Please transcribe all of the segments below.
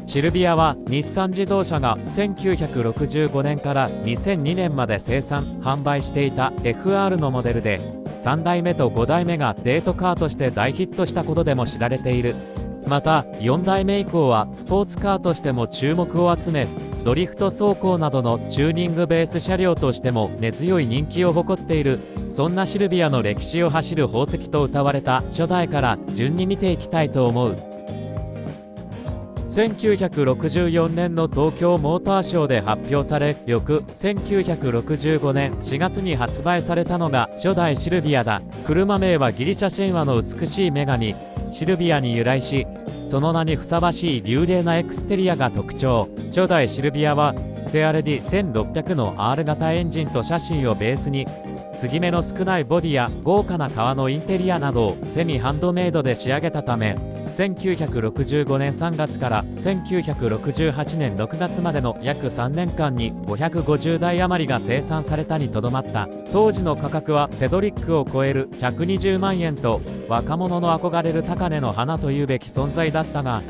シルビアは日産自動車が1965年から2002年まで生産・販売していた FR のモデルで、3代目と5代目がデートカーとして大ヒットしたことでも知られている。また4代目以降はスポーツカーとしても注目を集め、ドリフト走行などのチューニングベース車両としても根強い人気を誇っている。そんなシルビアの歴史を走る宝石と謳われた初代から順に見ていきたいと思う。1964年の東京モーターショーで発表され、翌1965年4月に発売されたのが初代シルビアだ。車名はギリシャ神話の美しい女神シルビアに由来し、その名にふさわしい流麗なエクステリアが特徴。初代シルビアはフェアレディ1600の R 型エンジンとシャシーをベースに、継ぎ目の少ないボディや豪華な革のインテリアなどをセミハンドメイドで仕上げたため、1965年3月から1968年6月までの約3年間に550台余りが生産されたにとどまった。当時の価格はセドリックを超える120万円と、若者の憧れる高値の花というべき存在だったが、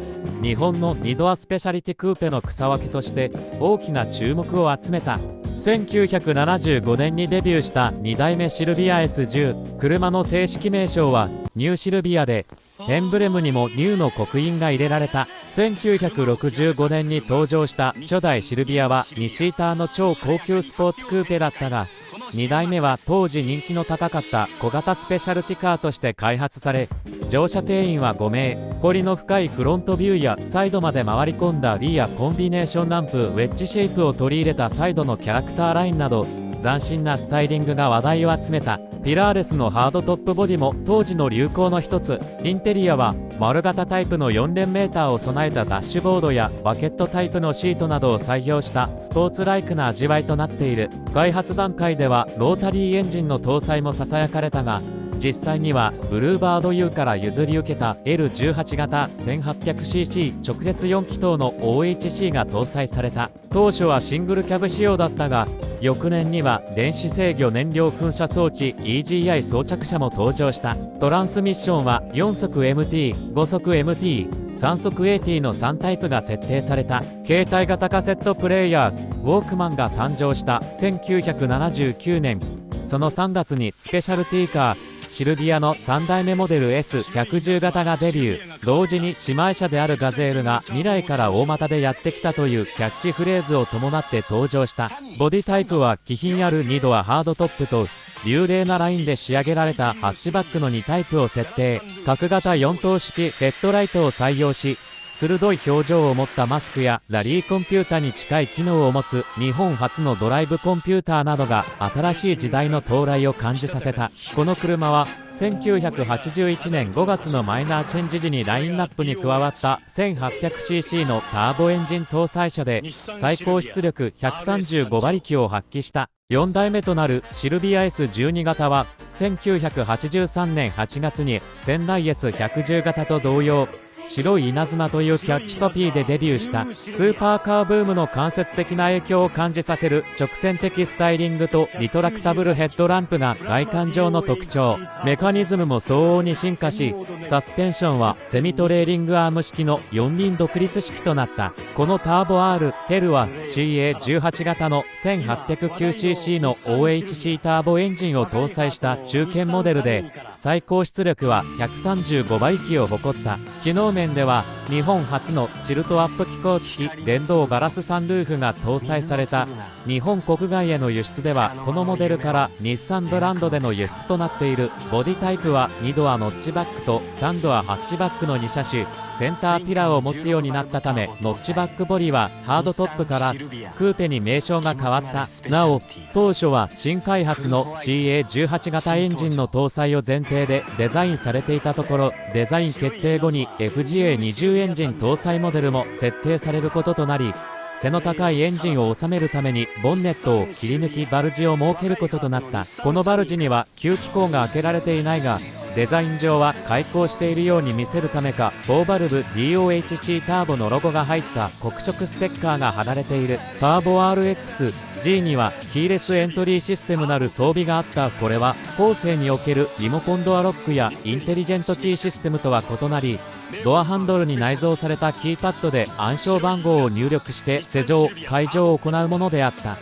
日本の2ドアスペシャリティクーペの草分けとして大きな注目を集めた。1975年にデビューした2代目シルビア S10、車の正式名称はニューシルビアで、エンブレムにもニューの刻印が入れられた。1965年に登場した初代シルビアは2シーターの超高級スポーツクーペだったが、2代目は当時人気の高かった小型スペシャルティカーとして開発され、乗車定員は5名、彫りの深いフロントビューやサイドまで回り込んだリアコンビネーションランプ、ウェッジシェイプを取り入れたサイドのキャラクターラインなど、斬新なスタイリングが話題を集めた。ピラーレスのハードトップボディも当時の流行の一つ。インテリアは丸型タイプの4連メーターを備えたダッシュボードやバケットタイプのシートなどを採用したスポーツライクな味わいとなっている。開発段階ではロータリーエンジンの搭載もささやかれたが、実際にはブルーバード U から譲り受けた L18 型 1800cc 直列4気筒の OHC が搭載された。当初はシングルキャブ仕様だったが、翌年には電子制御燃料噴射装置 EGI 装着車も登場した。トランスミッションは4速 MT、5速 MT、3速 AT の3タイプが設定された。携帯型カセットプレイヤーウォークマンが誕生した1979年、その3月にスペシャルティーカーシルビアの3代目モデル S110 型がデビュー。同時に姉妹車であるガゼールが未来から大股でやってきたというキャッチフレーズを伴って登場した。ボディタイプは気品ある2ドアハードトップと流麗なラインで仕上げられたハッチバックの2タイプを設定。角型4灯式ヘッドライトを採用し、鋭い表情を持ったマスクやラリーコンピュータに近い機能を持つ日本初のドライブコンピューターなどが新しい時代の到来を感じさせた。この車は1981年5月のマイナーチェンジ時にラインナップに加わった 1800cc のターボエンジン搭載車で最高出力135馬力を発揮した。4代目となるシルビア S12 型は1983年8月に仙台 S110 型と同様、白い稲妻というキャッチコピーでデビューした。スーパーカーブームの間接的な影響を感じさせる直線的スタイリングとリトラクタブルヘッドランプが外観上の特徴。メカニズムも相応に進化し、サスペンションはセミトレーリングアーム式の4輪独立式となった。このターボ R ヘルは CA18 型の 1809cc の OHC ターボエンジンを搭載した中堅モデルで、最高出力は135馬力を誇った。機能面では日本初のチルトアップ機構付き電動ガラスサンルーフが搭載された。日本国外への輸出ではこのモデルから日産ブランドでの輸出となっている。ボディタイプは2ドアノッチバックと3ドアハッチバックの2車種。センターピラーを持つようになったため、ノッチバックボディはハードトップからクーペに名称が変わった。なお当初は新開発の CA18 型エンジンの搭載を前提でデザインされていたところ、デザイン決定後に FGA20 エンジン搭載モデルも設定されることとなり、背の高いエンジンを収めるためにボンネットを切り抜きバルジを設けることとなった。このバルジには吸気口が開けられていないが、デザイン上は開口しているように見せるためか、4バルブ DOHC ターボのロゴが入った黒色ステッカーが貼られている。ターボ RX-G にはキーレスエントリーシステムなる装備があった。これは後世におけるリモコンドアロックやインテリジェントキーシステムとは異なり、ドアハンドルに内蔵されたキーパッドで暗証番号を入力して施錠・解錠を行うものであった。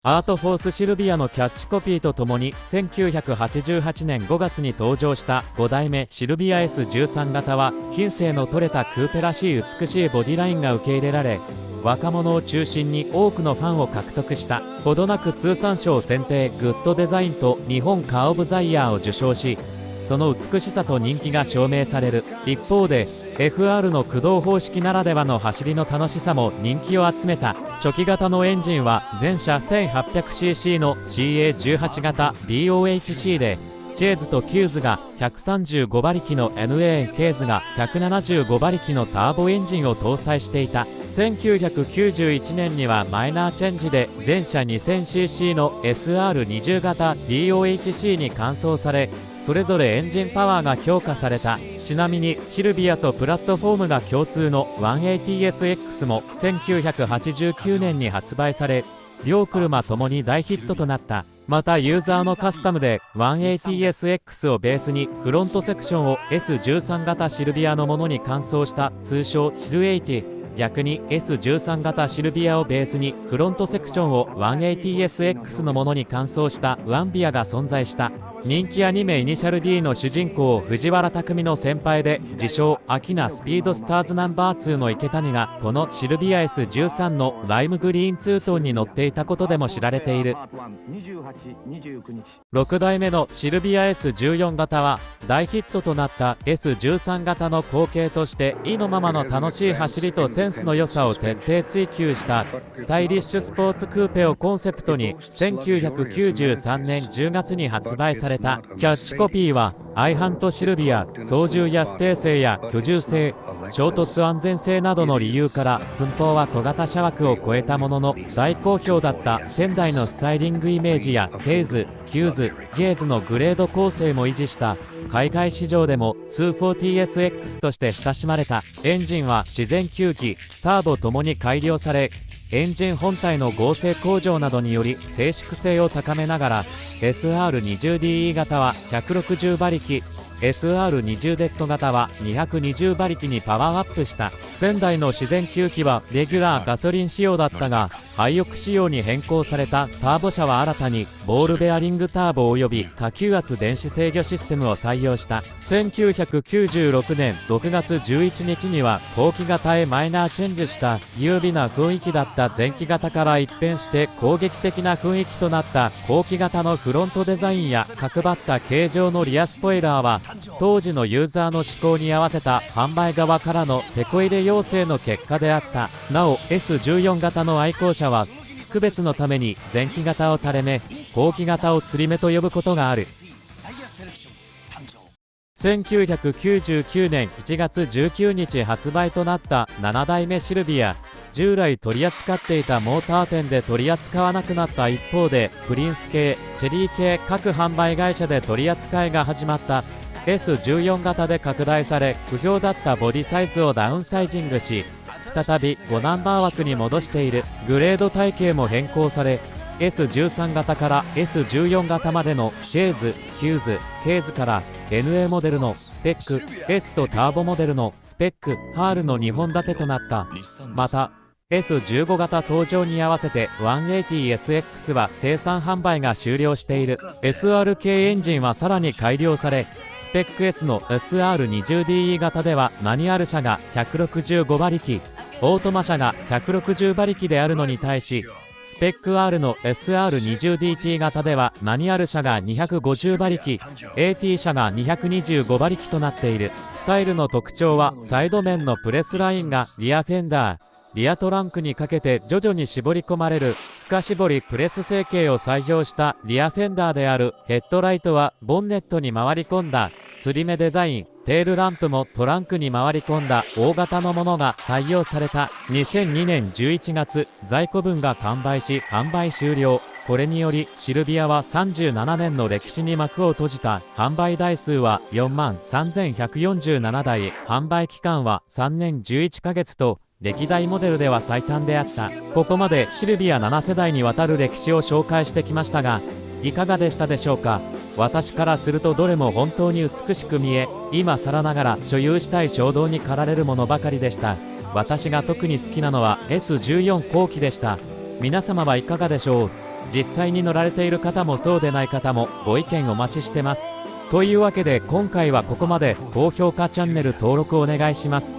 アートフォースシルビアのキャッチコピーとともに1988年5月に登場した5代目シルビア S13 型は近世の取れたクーペらしい美しいボディラインが受け入れられ、若者を中心に多くのファンを獲得した。ほどなく通産省選定グッドデザインと日本カーオブザイヤーを受賞し、その美しさと人気が証明される。一方で FR の駆動方式ならではの走りの楽しさも人気を集めた。初期型のエンジンは全車 1800cc の CA18 型 DOHC で、シェーズとキューズが135馬力の NA ケーズが175馬力のターボエンジンを搭載していた。1991年にはマイナーチェンジで全車 2000cc の SR20 型 DOHC に換装され、それぞれエンジンパワーが強化された。ちなみにシルビアとプラットフォームが共通の 180SX も1989年に発売され、両車ともに大ヒットとなった。またユーザーのカスタムで 180SX をベースにフロントセクションを S13 型シルビアのものに換装した通称シル80。逆に S13 型シルビアをベースにフロントセクションを 180SX のものに換装したワンビアが存在した。人気アニメイニシャル D の主人公藤原匠の先輩で自称アキナスピードスターズナンバー2の池谷がこのシルビア S13 のライムグリーンツートンに乗っていたことでも知られている。6代目のシルビア S14 型は大ヒットとなった S13 型の後継として意のままの楽しい走りとセンスの良さを徹底追求したスタイリッシュスポーツクーペをコンセプトに1993年10月に発売された。キャッチコピーはアイハントシルビア、操縦やステイ性や居住性、衝突安全性などの理由から寸法は小型車枠を超えたものの大好評だった仙台のスタイリングイメージやケーズ、キューズ、ゲーズのグレード構成も維持した海外市場でも 240SX として親しまれた。エンジンは自然吸気、ターボともに改良され、エンジン本体の合成向上などにより静粛性を高めながら SR20DE 型は160馬力、SR20 デッド型は220馬力にパワーアップした。仙台の自然吸気はレギュラーガソリン仕様だったが、ハイオク仕様に変更されたターボ車は新たにボールベアリングターボ及び多吸圧電子制御システムを採用した。1996年6月11日には後期型へマイナーチェンジした優美な雰囲気だった前期型から一変して攻撃的な雰囲気となった後期型のフロントデザインや角張った形状のリアスポイラーは当時のユーザーの思考に合わせた販売側からのテこ入れ要請の結果であった。なお S14 型の愛好者は区別のために前期型を垂れ目、後期型を釣り目と呼ぶことがある。1999年1月19日発売となった7代目シルビア。従来取り扱っていたモーター店で取り扱わなくなった一方でプリンス系、チェリー系各販売会社で取り扱いが始まった。S14 型で拡大され不評だったボディサイズをダウンサイジングし、再び5ナンバー枠に戻している。グレード体系も変更され S13 型から S14 型までのシェーズ、キューズ、ケーズから NA モデルのスペック、S とターボモデルのスペック、ハールの2本立てとなった。また S15 型登場に合わせて 180SX は生産販売が終了している。 SR 系エンジンはさらに改良され、スペック S の SR20DE 型ではマニュアル車が165馬力、オートマ車が160馬力であるのに対し、スペック R の SR20DT 型ではマニュアル車が250馬力、AT 車が225馬力となっている。スタイルの特徴はサイド面のプレスラインがリアフェンダー、リアトランクにかけて徐々に絞り込まれる深絞りプレス成形を採用したリアフェンダーである。ヘッドライトはボンネットに回り込んだ釣り目デザイン。テールランプもトランクに回り込んだ大型のものが採用された。2002年11月、在庫分が完売し販売終了。これによりシルビアは37年の歴史に幕を閉じた。販売台数は43,147台、販売期間は3年11ヶ月と歴代モデルでは最短であった。ここまでシルビア7世代にわたる歴史を紹介してきましたが、いかがでしたでしょうか。私からするとどれも本当に美しく見え、今更ながら所有したい衝動に駆られるものばかりでした。私が特に好きなのは S14 後期でした。皆様はいかがでしょう。実際に乗られている方もそうでない方もご意見お待ちしてます。というわけで今回はここまで。高評価チャンネル登録お願いします。